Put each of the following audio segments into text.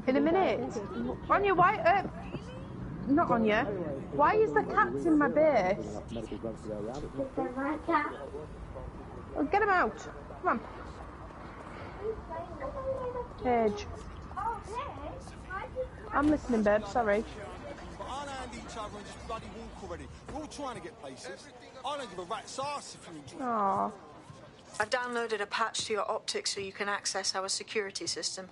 In a minute. On your white, not on you. Why is the cats in my base? Well, get them out. Come on. Paige. I'm listening, babe. Sorry. We're all trying to get places. I don't give a rat's ass if you enjoy. Aww. I've downloaded a patch to your optics so you can access our security system.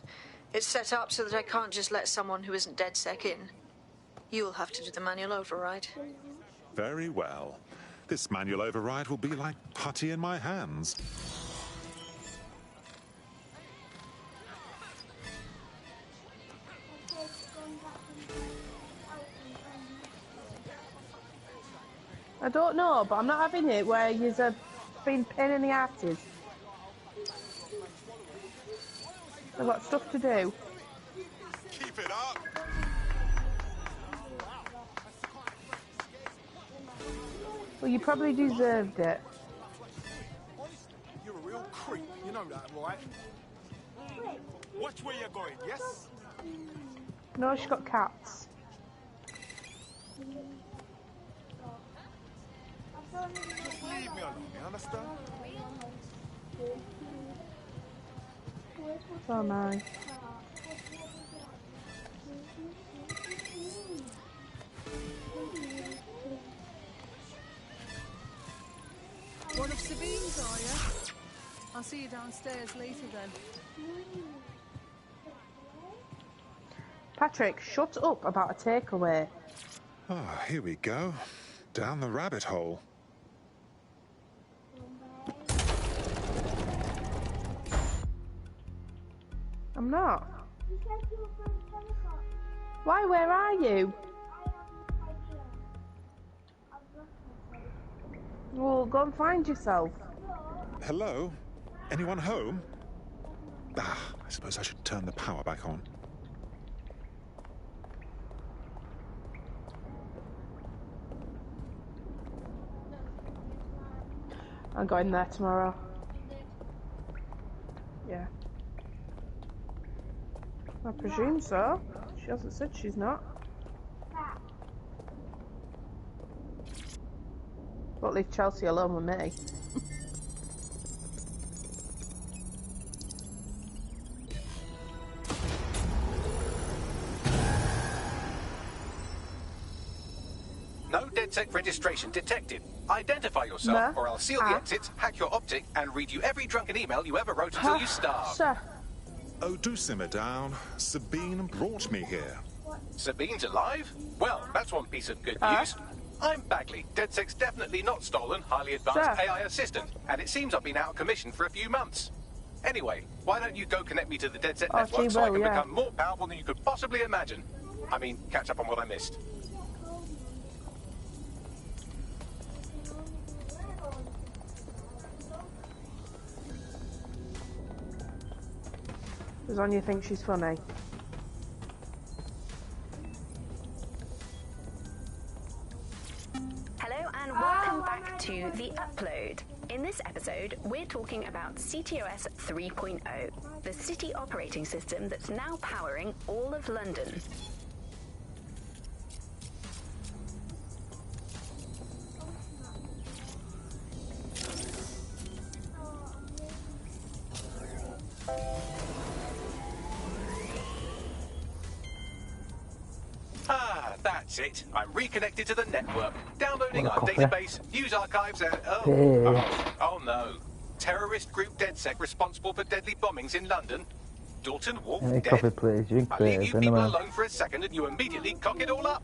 It's set up so that I can't just let someone who isn't DedSec in. You'll have to do the manual override. Very well. This manual override will be like putty in my hands. I don't know, but I'm not having it where you're being pain in the asses. I've got stuff to do. Keep it up. Well, you probably deserved it. You're a real creep, you know that, right? Watch where you're going, yes? No, she's got cats. Just leave me alone, you understand? So am I. One of Sabine's, are you? I'll see you downstairs later then. Patrick, shut up about a takeaway. Ah, here we go. Down the rabbit hole. I'm not. Why, where are you? Well, go and find yourself. Hello? Anyone home? Ah, I suppose I should turn the power back on. I'm going there tomorrow. Yeah. I presume so. She hasn't said she's not. Won't leave Chelsea alone with me. No DedSec registration detected. Identify yourself, or I'll seal the exits, hack your optic, and read you every drunken email you ever wrote until you starve. Sir. Oh, do simmer down. Sabine brought me here. Sabine's alive? Well, that's one piece of good news. I'm Bagley, DedSec's definitely not stolen, highly advanced AI assistant, and it seems I've been out of commission for a few months. Anyway, why don't you go connect me to the DedSec network so I can become more powerful than you could possibly imagine? I mean, catch up on what I missed. Does Anya think she's funny? Hello and welcome back to The Upload. In this episode, we're talking about CTOS 3.0, the city operating system that's now powering all of London. Ah, that's it. I'm reconnected to the network. Downloading our database, news archives, and oh no. Terrorist group DedSec responsible for deadly bombings in London. Dalton Wolf dead. Coffee, please. I leave you people alone for a second and you immediately cock it all up.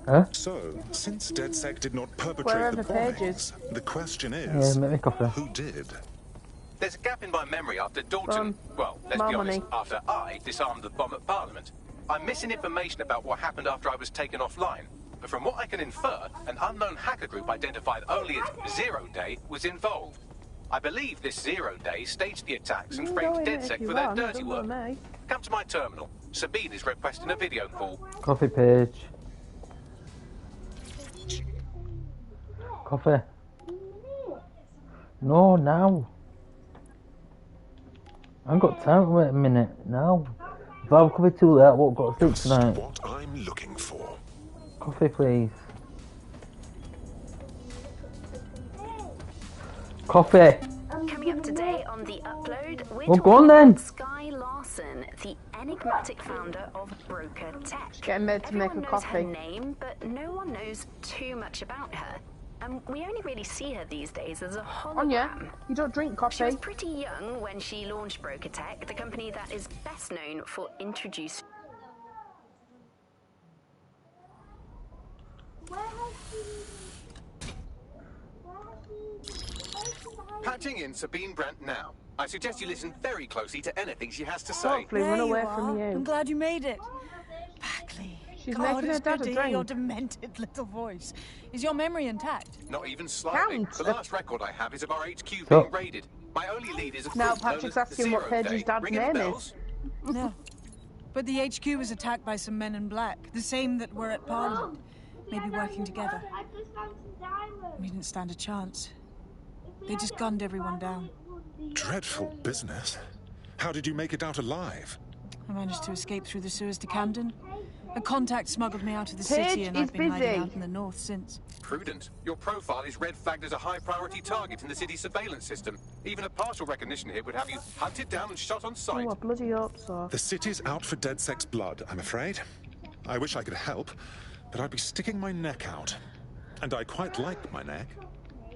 Huh? So, since DedSec did not perpetrate the bombings, the question is, who did? There's a gap in my memory after Dalton, well, let's be honest, after I disarmed the bomb at Parliament. I'm missing information about what happened after I was taken offline, but from what I can infer, an unknown hacker group identified only as Zero Day was involved. I believe this Zero Day staged the attacks and framed DedSec for their dirty work. Come to my terminal. Sabine is requesting a video call. Coffee, Paige. Coffee. No, now. I haven't got time to wait a minute. Now. If I have coffee too late, I won't go to sleep tonight. What I'm looking for. Coffee, please. Coffee. Coming up today on The Upload, we're Well, talking go on then. about Sky Larson, the enigmatic founder of Broker Tech. Getting made to make a Everyone knows coffee. her name, but no one knows too much about her. And we only really see her these days as a hologram. Anya, you don't drink coffee. She was pretty young when she launched Broker Tech, the company that is best known for introducing... Patching in Sabine Brandt now. I suggest you listen very closely to anything she has to say. Hopefully run away from you. I'm glad you made it. Bagley. She's God, making her it's dad good a to hear your drink. demented little voice. Is your memory intact? Not even slightly. Count. The last record I have is of our HQ So- being raided. My only lead is a Now group known Patrick's as asking what Zero Paige's Day. dad's Ringing the name bells? is. No. But the HQ was attacked by some men in black, the same that were at Parliament. Maybe working together. We didn't stand a chance. They just gunned everyone down. Dreadful business. How did you make it out alive? I managed to escape through the sewers to Camden. A contact smuggled me out of the Paige city, and is I've been hiding busy. out in the north since. Prudent. Your profile is red flagged as a high priority target in the city's surveillance system. Even a partial recognition hit would have you hunted down and shot on sight. Oh, I bloody hope so. The city's out for DedSec's blood, I'm afraid. I wish I could help, but I'd be sticking my neck out. And I quite like my neck.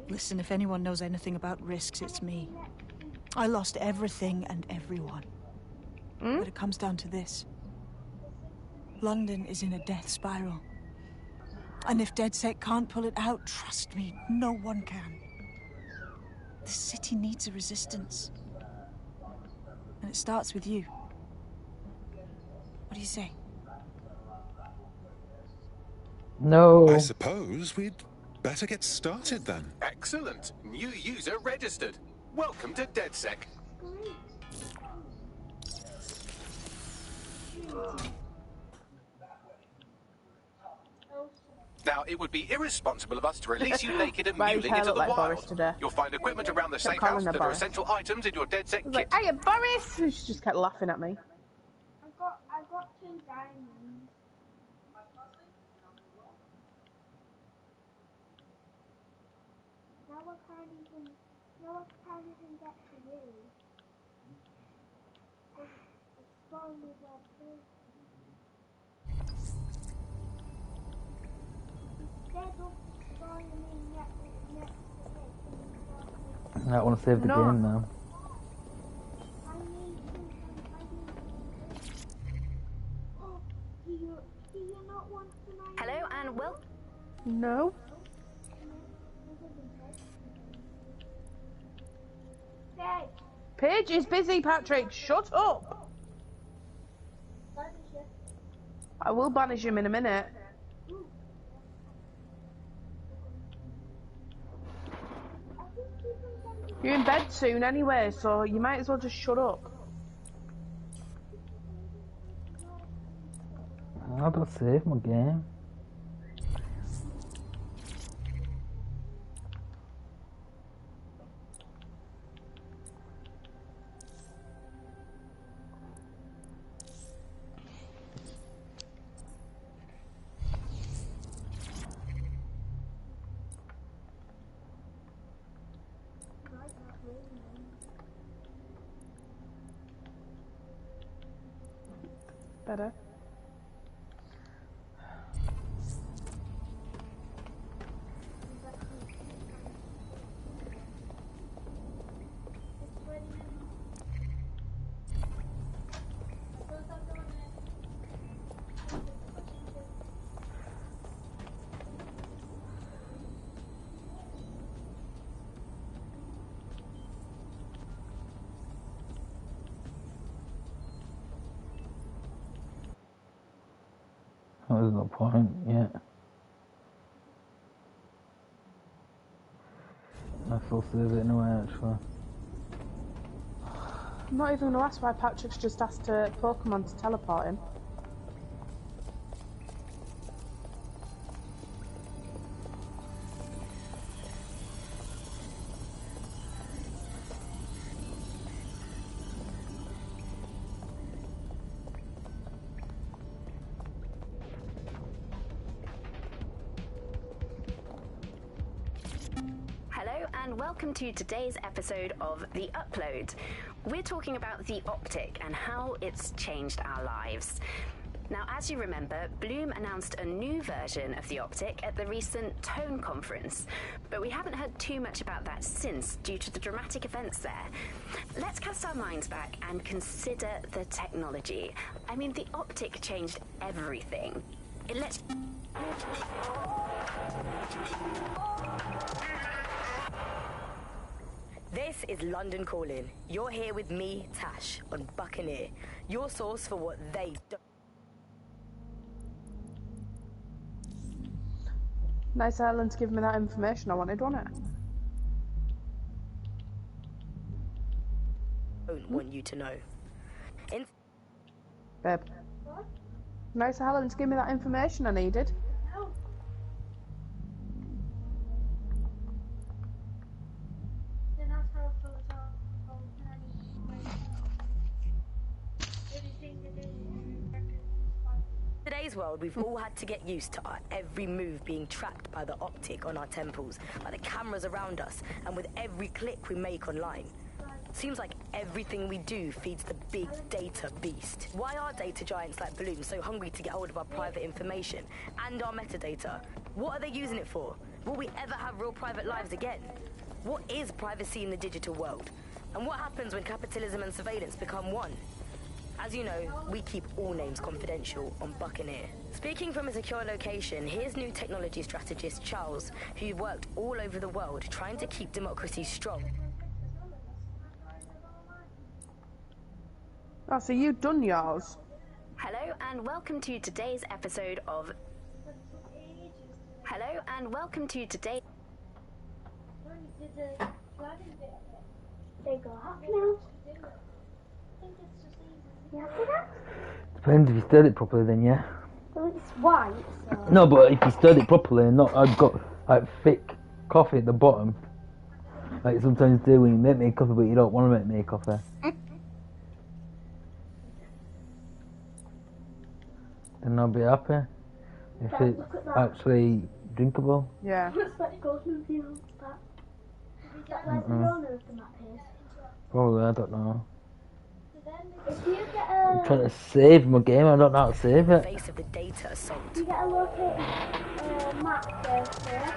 Listen, if anyone knows anything about risks, it's me. I lost everything and everyone. But it comes down to this. London is in a death spiral. And if DedSec can't pull it out, trust me, no one can. The city needs a resistance. And it starts with you. What do you say? No. I suppose we'd better get started then. Excellent. New user registered. Welcome to DedSec. Now, it would be irresponsible of us to release you naked and Right, mewling hair into look the like Boris wild. today. You'll find equipment around the Kept safe calling house her that are Boris. essential items in your DedSec I was kit. like, hiya, Boris! She just kept laughing at me. I've got 2 diamonds. Now I can't even get to you. It's falling with that too. Instead of spawning me next to it, I want to save the No. game now. I need to. Oh, do you not want some? Hello and welcome. No. Hey, Paige is busy, Patrick. Shut up. I will banish him in a minute. You're in bed soon anyway, so you might as well just shut up. I've got to save my game. Better. Oh, there's no point yet. I still save it anyway, actually. I'm not even gonna ask why Patrick's just asked Pokemon to teleport him. and welcome to today's episode of The Upload. We're talking about the optic and how it's changed our lives. Now, as you remember, Bloom announced a new version of the optic at the recent Tone conference, but we haven't heard too much about that since due to the dramatic events there. Let's cast our minds back and consider the technology. I mean, the optic changed everything. It lets... This is London Calling. You're here with me, Tash, on Buccaneer, your source for what they do. Nice Ellen to give me that information I wanted, wasn't it? Don't want you to know. Babe. What? Nice Helen to give me that information I needed. No. Then that's how I felt In today's world, we've all had to get used to our every move being tracked by the optic on our temples, by the cameras around us, and with every click we make online. Seems like everything we do feeds the big data beast. Why are data giants like Bloom so hungry to get hold of our private information and our metadata? What are they using it for? Will we ever have real private lives again? What is privacy in the digital world? And what happens when capitalism and surveillance become one? As you know, we keep all names confidential on Buccaneer. Speaking from a secure location, here's new technology strategist Charles, who worked all over the world trying to keep democracy strong. Oh, so you've done yours? Hello and welcome to today's episode of... Hello and welcome to today... They go up now. You happy now? Depends if you stirred it properly, then yeah. Well, it's white, so... No, but if you stirred it properly and not, I've got like thick coffee at the bottom. Like sometimes do when you make me coffee, but you don't want to make me coffee. Then I'll be happy if Dad, it's look at that. actually drinkable. Yeah. Looks like Golden Fields, that. Is that like the owner of the map is? Probably, I don't know. If you get I'm a... trying to save my game, I don't know how to save it. Face of the data assault. You get a located map there.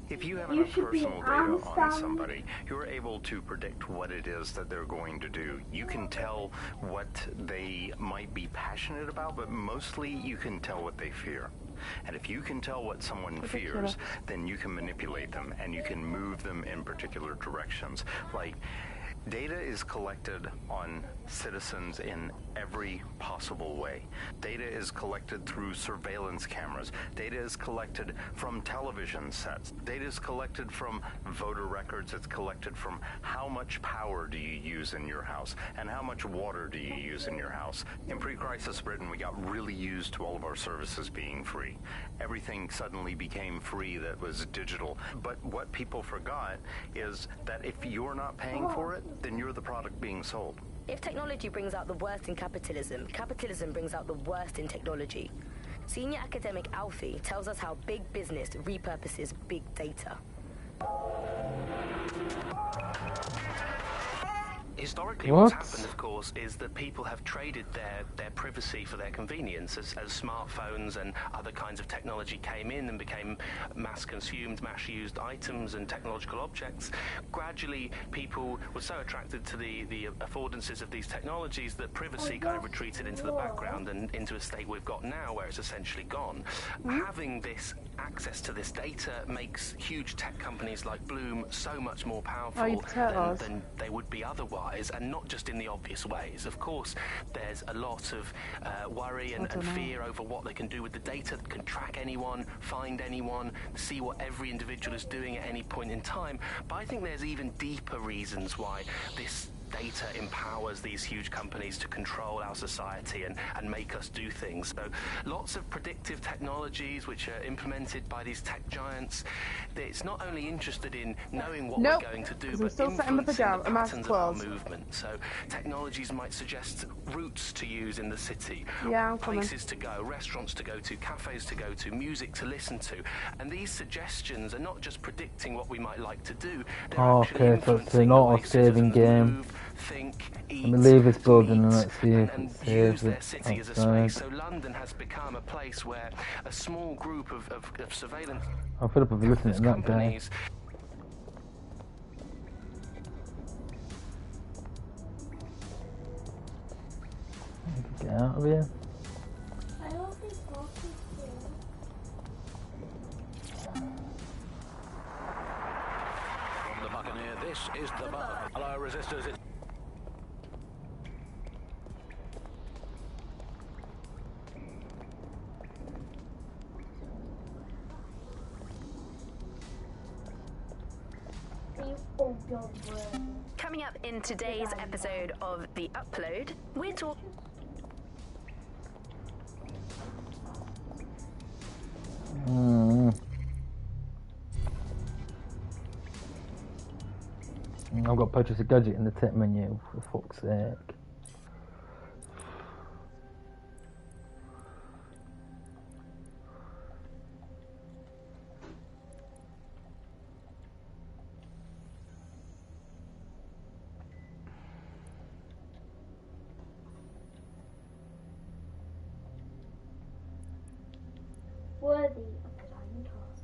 If you have You enough should be personal an data on Armstrong. somebody, you're able to predict what it is that they're going to do. You can tell what they might be passionate about, but mostly you can tell what they fear. And if you can tell what someone fears, then you can manipulate them and you can move them in particular directions. Like, data is collected on citizens in every possible way. Data is collected through surveillance cameras. Data is collected from television sets. Data is collected from voter records. It's collected from how much power do you use in your house and how much water do you use in your house. In pre-crisis Britain, we got really used to all of our services being free. Everything suddenly became free that was digital. But what people forgot is that if you're not paying for it, then you're the product being sold. If technology brings out the worst in capitalism, capitalism brings out the worst in technology. Senior academic Alfie tells us how big business repurposes big data. Historically, what's happened, of course, is that people have traded their privacy for their convenience as smartphones and other kinds of technology came in and became mass-consumed, mass-used items and technological objects. Gradually, people were so attracted to the affordances of these technologies that privacy kind of retreated into the background and into a state we've got now where it's essentially gone. Having this access to this data makes huge tech companies like Bloom so much more powerful than they would be otherwise. And not just in the obvious ways. Of course, there's a lot of worry and fear over what they can do with the data, that can track anyone, find anyone, see what every individual is doing at any point in time. But I think there's even deeper reasons why this data empowers these huge companies to control our society and make us do things. So lots of predictive technologies which are implemented by these tech giants. It's not only interested in knowing what we're going to do, but influencing the patterns of our movement. So technologies might suggest routes to use in the city, places to go, restaurants to go to, cafes to go to, music to listen to. And these suggestions are not just predicting what we might like to do, they're actually influencing the way citizens move, think, eat, let me leave this building and let's see if and it saves use their it city as a outside. space. So London has become a place where a small group of surveillance I'm fed up with listening to that guy. Get out of here. I don't think Walker's here. From the Buccaneer, this is the Bug. Hello, resistors. Coming up in today's episode of The Upload, we're talking... I've got to purchase a gadget in the tech menu, for fuck's sake. Worthy of the Diamond Horse.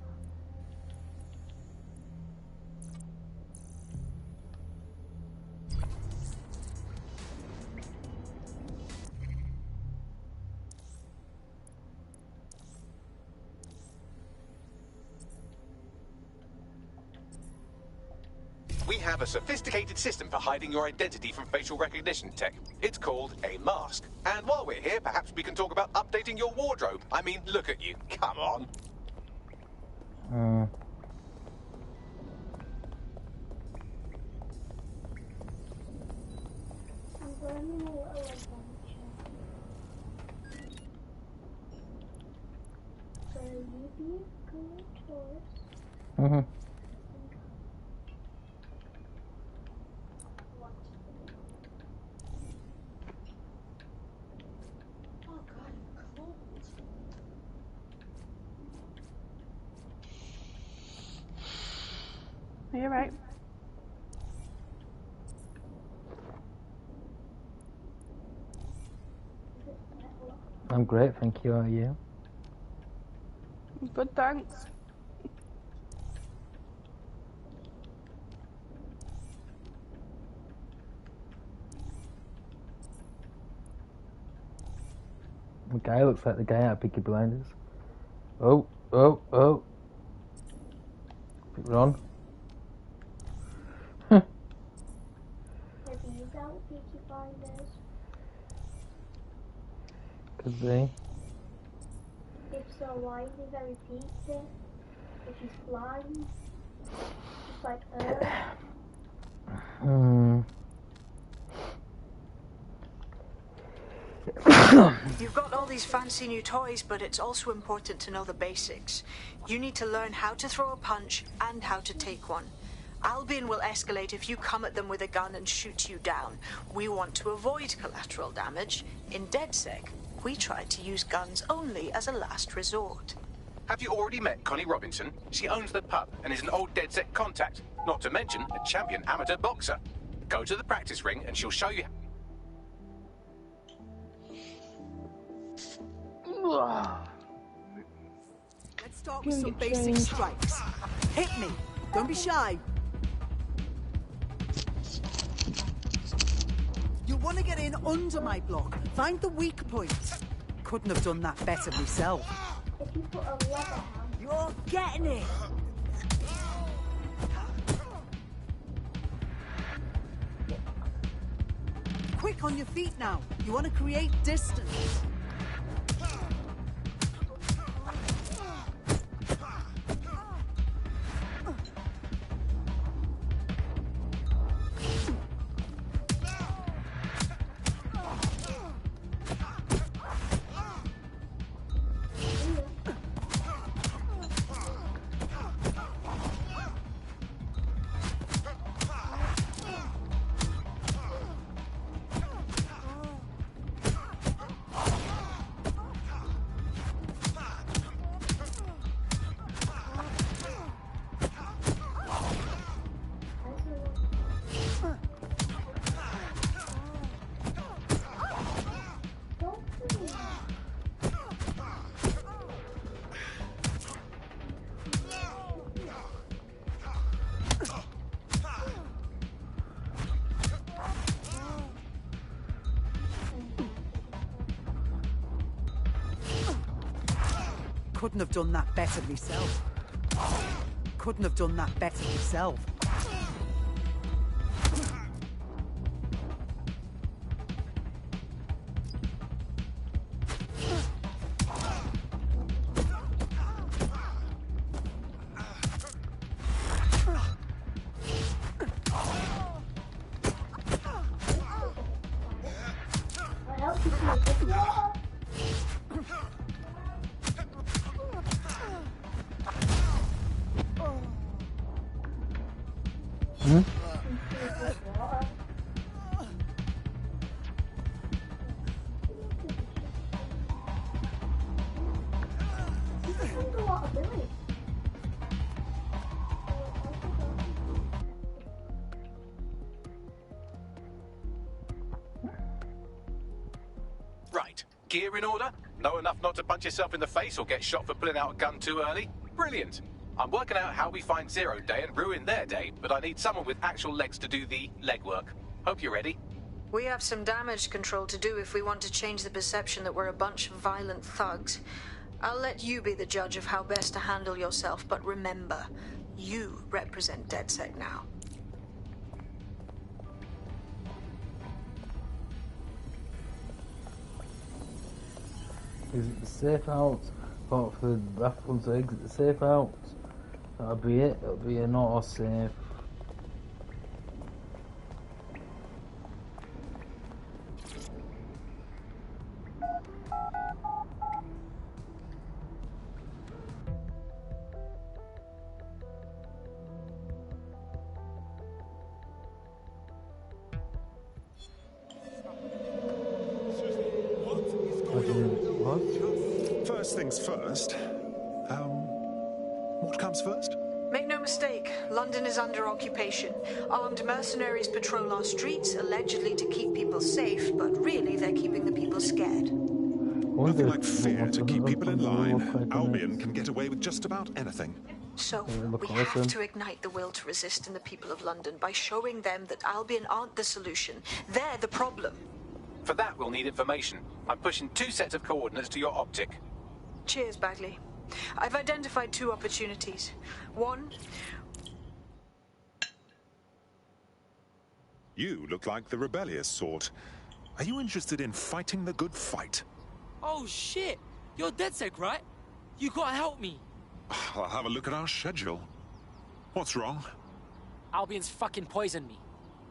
We have a sophisticated system for hiding your identity from facial recognition tech. It's called a mask. And while we're here, perhaps we can talk about updating your wardrobe. I mean, look at you. Come on. I'm going on a little adventure. So you be a good horse. Are you right? I'm great, thank you. How are you? Good, thanks. The guy looks like the guy out of Peaky Blinders. Oh. Run. Have you dealt with Peaky Blinders? Could be. If so, why is he very pizza? If he's blind? Just like Earth? You've got all these fancy new toys, but it's also important to know the basics. You need to learn how to throw a punch and how to take one. Albion will escalate if you come at them with a gun and shoot you down. We want to avoid collateral damage. In DedSec, we try to use guns only as a last resort. Have you already met Connie Robinson? She owns the pub and is an old DedSec contact, not to mention a champion amateur boxer. Go to the practice ring and she'll show you. Let's start with some basic strikes. Hit me. Don't be shy. You'll want to get in under my block. Find the weak points. Couldn't have done that better myself. If you put a lever out... You're getting it. Quick on your feet now. You want to create distance. Couldn't have done that better myself. Couldn't have done that better myself. Right. Gear in order? Know enough not to punch yourself in the face or get shot for pulling out a gun too early? Brilliant. I'm working out how we find Zero Day and ruin their day, but I need someone with actual legs to do the legwork. Hope you're ready. We have some damage control to do if we want to change the perception that we're a bunch of violent thugs. I'll let you be the judge of how best to handle yourself, but remember, you represent DedSec now. Exit the safe house. Part for the bathroom to exit the safe house. That'll be it. It'll be an auto save. First things first. What comes first? Make no mistake, London is under occupation. Armed mercenaries patrol our streets, allegedly to keep people safe, but really they're keeping the people scared. Nothing like fear to keep people in line. Albion can get away with just about anything. So, we have to ignite the will to resist in the people of London by showing them that Albion aren't the solution. They're the problem. For that, we'll need information. I'm pushing 2 sets of coordinates to your optic. Cheers, Bagley. I've identified 2 opportunities. One... You look like the rebellious sort. Are you interested in fighting the good fight? Oh shit! You're DedSec, right? You gotta help me. I'll have a look at our schedule. What's wrong? Albion's fucking poisoned me.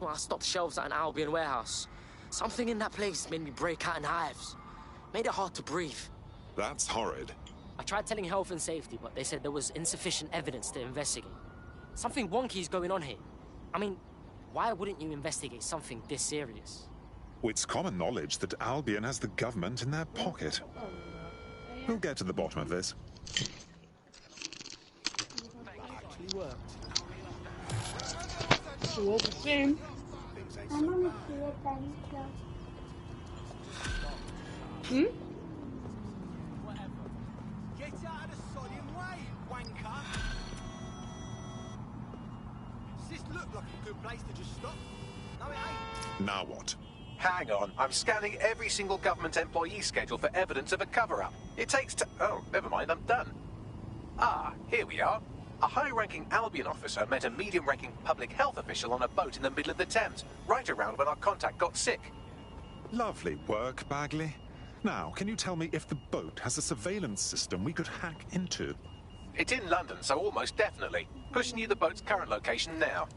Well, I stocked shelves at an Albion warehouse. Something in that place made me break out in hives. Made it hard to breathe. That's horrid. I tried telling health and safety, but they said there was insufficient evidence to investigate. Something wonky's going on here. I mean, why wouldn't you investigate something this serious? It's common knowledge that Albion has the government in their pocket. We'll get to the bottom of this. Actually worked. We'll be soon. I'm on a free adventure. Get out of the sodding way, wanker! Does this look like a good place to just stop? No, it ain't. Now what? Hang on, I'm scanning every single government employee schedule for evidence of a cover-up. It takes oh, never mind, I'm done. Ah, here we are. A high-ranking Albion officer met a medium-ranking public health official on a boat in the middle of the Thames, right around when our contact got sick. Lovely work, Bagley. Now, can you tell me if the boat has a surveillance system we could hack into? It's in London, so almost definitely. Pushing you the boat's current location now.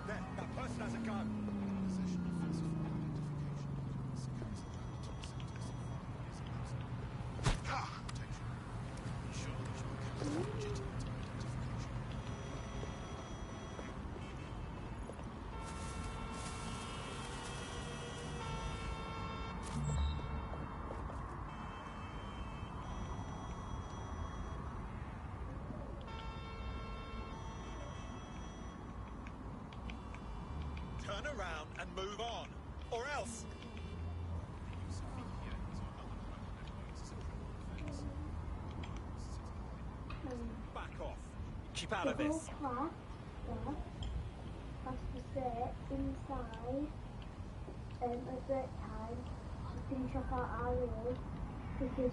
That person has a gun. turn around and move on, or else. Back off. Keep out of this. The whole class, has to sit inside at break time to finish off our room because